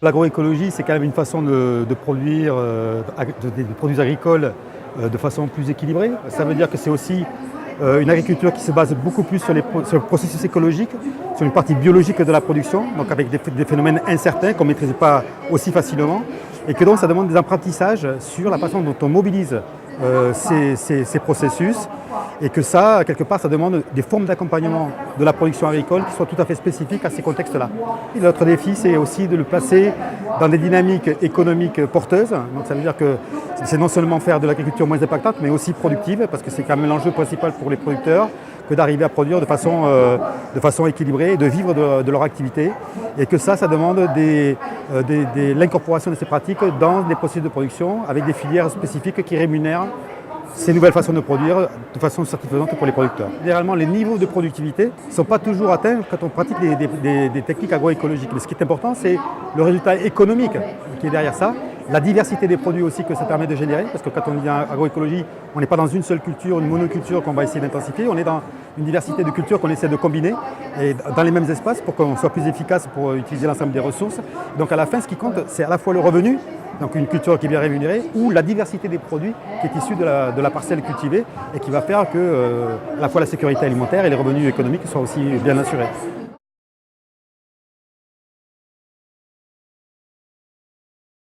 L'agroécologie, c'est quand même une façon de produire des produits agricoles de façon plus équilibrée. Ça veut dire que c'est aussi une agriculture qui se base beaucoup plus sur le processus écologique, sur une partie biologique de la production, donc avec des phénomènes incertains qu'on ne maîtrise pas aussi facilement, et que donc ça demande des apprentissages sur la façon dont on mobilise ces processus, et que ça, quelque part, ça demande des formes d'accompagnement de la production agricole qui soient tout à fait spécifiques à ces contextes-là. L'autre défi, c'est aussi de le placer dans des dynamiques économiques porteuses. Donc ça veut dire que c'est non seulement faire de l'agriculture moins impactante, mais aussi productive, parce que c'est quand même l'enjeu principal pour les producteurs, que d'arriver à produire de façon équilibrée et de vivre de leur activité. Et que ça demande l'incorporation de ces pratiques dans des processus de production avec des filières spécifiques qui rémunèrent ces nouvelles façons de produire de façon satisfaisante pour les producteurs. Généralement, les niveaux de productivité ne sont pas toujours atteints quand on pratique des techniques agroécologiques. Mais ce qui est important, c'est le résultat économique qui est derrière ça, la diversité des produits aussi que ça permet de générer, parce que quand on dit agroécologie, on n'est pas dans une seule culture, une monoculture qu'on va essayer d'intensifier, on est dans une diversité de cultures qu'on essaie de combiner et dans les mêmes espaces pour qu'on soit plus efficace pour utiliser l'ensemble des ressources. Donc à la fin, ce qui compte, c'est à la fois le revenu, donc une culture qui est bien rémunérée, ou la diversité des produits qui est issue de la parcelle cultivée et qui va faire que à la fois la sécurité alimentaire et les revenus économiques soient aussi bien assurés.